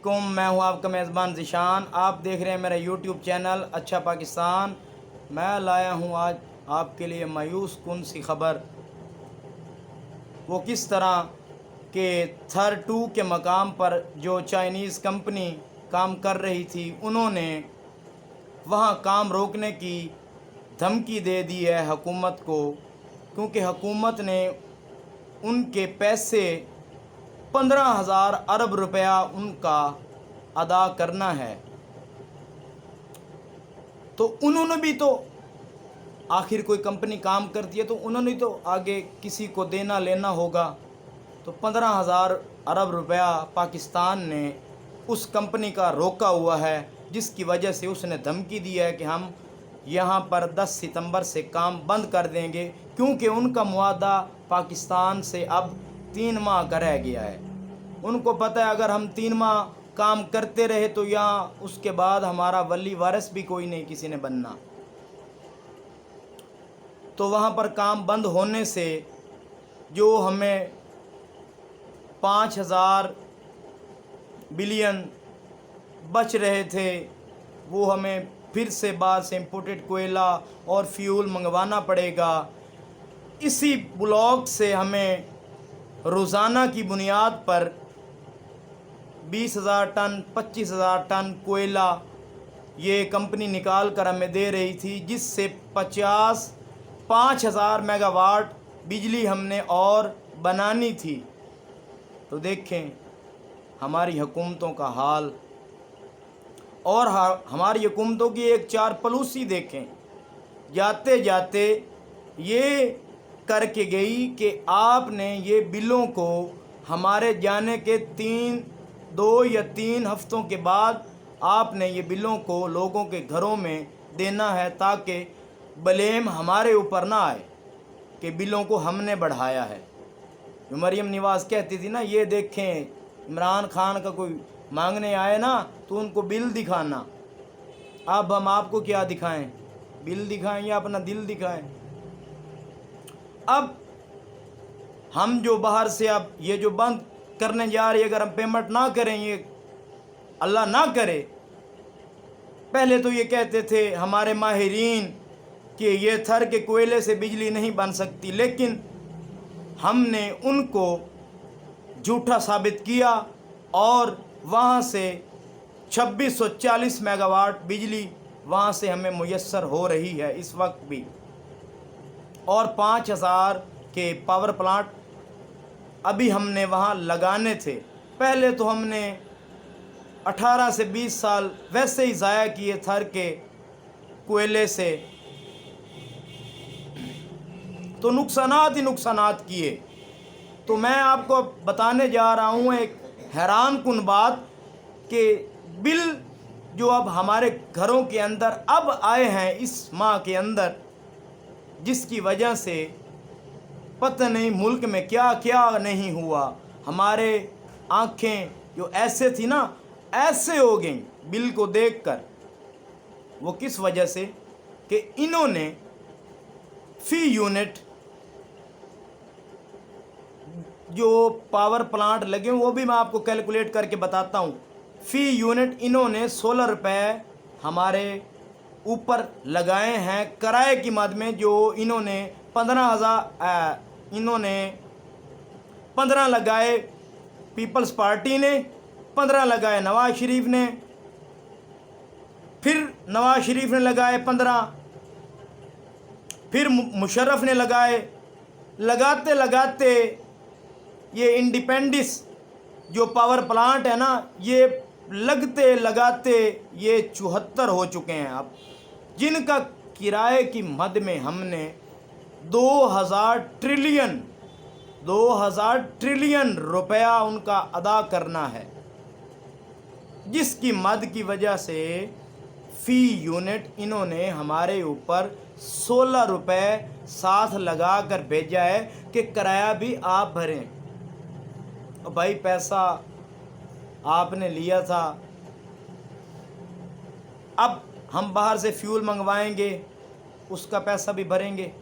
वालेकुम, मैं हूं आपका मेज़बान ज़ीशान। आप देख रहे हैं मेरा यूट्यूब चैनल अच्छा पाकिस्तान। मैं लाया हूं आज आपके लिए मायूस कुन सी खबर। वो किस तरह के थर 2 के मकाम पर जो चाइनीज़ कंपनी काम कर रही थी, उन्होंने वहां काम रोकने की धमकी दे दी है हुकूमत को, क्योंकि हुकूमत ने उनके पैसे 15,000 अरब रुपया उनका अदा करना है। तो उन्होंने भी तो आखिर कोई कंपनी काम करती है तो उन्होंने तो आगे किसी को देना लेना होगा। तो 15,000 अरब रुपया पाकिस्तान ने उस कंपनी का रोका हुआ है, जिसकी वजह से उसने धमकी दी है कि हम यहाँ पर 10 सितंबर से काम बंद कर देंगे, क्योंकि उनका मुआदा पाकिस्तान से अब 3 माह का रह गया है। उनको पता है अगर हम 3 माह काम करते रहे तो यहाँ उसके बाद हमारा वली वारिस भी कोई नहीं किसी ने बनना। तो वहाँ पर काम बंद होने से जो हमें 5,000 बिलियन बच रहे थे, वो हमें फिर से बाहर से इम्पोर्टेड कोयला और फ्यूल मंगवाना पड़ेगा। इसी ब्लॉक से हमें रोज़ाना की बुनियाद पर 20,000 टन 25,000 टन कोयला ये कंपनी निकाल कर हमें दे रही थी, जिससे 5,000 मेगावाट बिजली हमने और बनानी थी। तो देखें हमारी हुकूमतों का हाल, और हमारी हुकूमतों की एक चारपलूसी देखें। जाते जाते ये करके गई कि आपने ये बिलों को हमारे जाने के 2 या 3 हफ्तों के बाद आपने ये बिलों को लोगों के घरों में देना है, ताकि ब्लेम हमारे ऊपर ना आए कि बिलों को हमने बढ़ाया है। जो मरियम नवाज़ कहती थी ना, ये देखें इमरान खान का कोई मांगने आए ना तो उनको बिल दिखाना। अब हम आपको क्या दिखाएं, बिल दिखाएं या अपना दिल दिखाएं? अब हम जो बाहर से अब ये जो बंद करने जा रही है, अगर हम पेमेंट ना करें, ये अल्लाह ना करे। पहले तो ये कहते थे हमारे माहिरीन कि ये थर के कोयले से बिजली नहीं बन सकती, लेकिन हमने उनको झूठा साबित किया और वहाँ से 2640 मेगावाट बिजली वहाँ से हमें मुयस्सर हो रही है इस वक्त भी। और 5,000 के पावर प्लांट अभी हमने वहाँ लगाने थे। पहले तो हमने 18 से 20 साल वैसे ही ज़ाया किए थर के कोयले से, तो नुकसानात ही नुकसानात किए। तो मैं आपको बताने जा रहा हूँ एक हैरान कुन बात कि बिल जो अब हमारे घरों के अंदर अब आए हैं इस माह के अंदर, जिसकी वजह से पता नहीं मुल्क में क्या क्या नहीं हुआ। हमारे आँखें जो ऐसे थी ना, ऐसे हो गई बिल को देखकर। वो किस वजह से कि इन्होंने फी यूनिट जो पावर प्लांट लगे वो भी मैं आपको कैलकुलेट करके बताता हूँ। फ़ी यूनिट इन्होंने 16 रुपये हमारे ऊपर लगाए हैं किराए की मद में। जो इन्होंने 15 लगाए पीपल्स पार्टी ने, 15 लगाए नवाज़ शरीफ ने, फिर नवाज़ शरीफ ने लगाए 15, फिर मुशर्रफ ने लगाए। लगाते लगाते ये इंडिपेंडेंस जो पावर प्लांट है ना, ये लगते लगाते ये 74 हो चुके हैं अब, जिनका किराए की मद में हमने 2,000 ट्रिलियन रुपया उनका अदा करना है, जिसकी मद की वजह से फ़ी यूनिट इन्होंने हमारे ऊपर 16 रुपये साथ लगा कर भेजा है कि किराया भी आप भरें। भाई पैसा आपने लिया था, अब हम बाहर से फ्यूल मंगवाएंगे, उसका पैसा भी भरेंगे।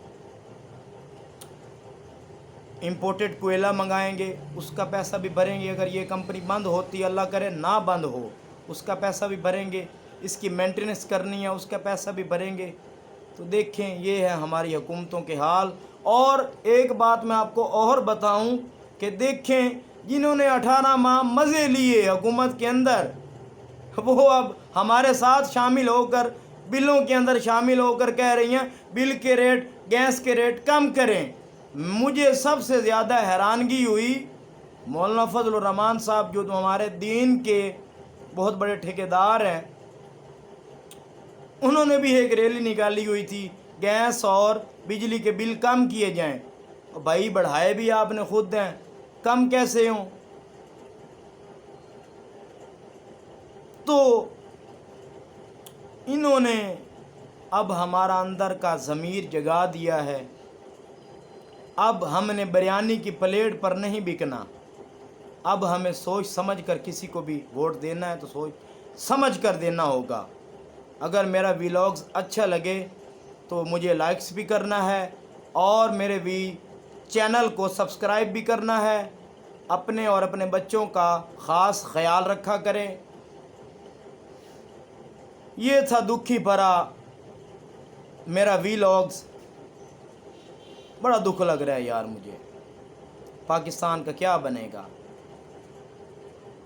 इंपोर्टेड कोयला मंगाएंगे, उसका पैसा भी भरेंगे। अगर ये कंपनी बंद होती, अल्लाह करे ना बंद हो, उसका पैसा भी भरेंगे। इसकी मेंटेनेंस करनी है, उसका पैसा भी भरेंगे। तो देखें, ये है हमारी हुकूमतों के हाल। और एक बात मैं आपको और बताऊं कि देखें, जिन्होंने 18 माह मज़े लिए हुकूमत के अंदर, वो अब हमारे साथ शामिल होकर बिलों के अंदर शामिल होकर कह रही हैं बिल के रेट, गैस के रेट कम करें। मुझे सबसे ज़्यादा हैरानगी हुई मौलाना फजल रहमान साहब, जो हमारे दीन के बहुत बड़े ठेकेदार हैं, उन्होंने भी एक रैली निकाली हुई थी, गैस और बिजली के बिल कम किए जाएं। भाई बढ़ाए भी आपने खुद हैं, कम कैसे हों? तो इन्होंने अब हमारा अंदर का ज़मीर जगा दिया है। अब हमने बिरयानी की प्लेट पर नहीं बिकना। अब हमें सोच समझ कर किसी को भी वोट देना है तो सोच समझ कर देना होगा। अगर मेरा व्लॉग्स अच्छा लगे तो मुझे लाइक्स भी करना है और मेरे चैनल को सब्सक्राइब भी करना है। अपने और अपने बच्चों का ख़ास ख्याल रखा करें। ये था दुखी भरा मेरा व्लॉग्स। बड़ा दुख लग रहा है यार मुझे, पाकिस्तान का क्या बनेगा।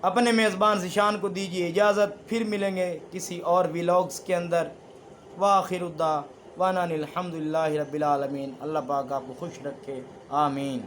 अपने मेज़बान ज़िशान को दीजिए इजाज़त, फिर मिलेंगे किसी और व्लॉग्स के अंदर। वाखिरुद्दावाना अनिल हम्दुलिल्लाहि रब्बिल आलमीन। अल्लाह पाक आपको खुश रखे, आमीन।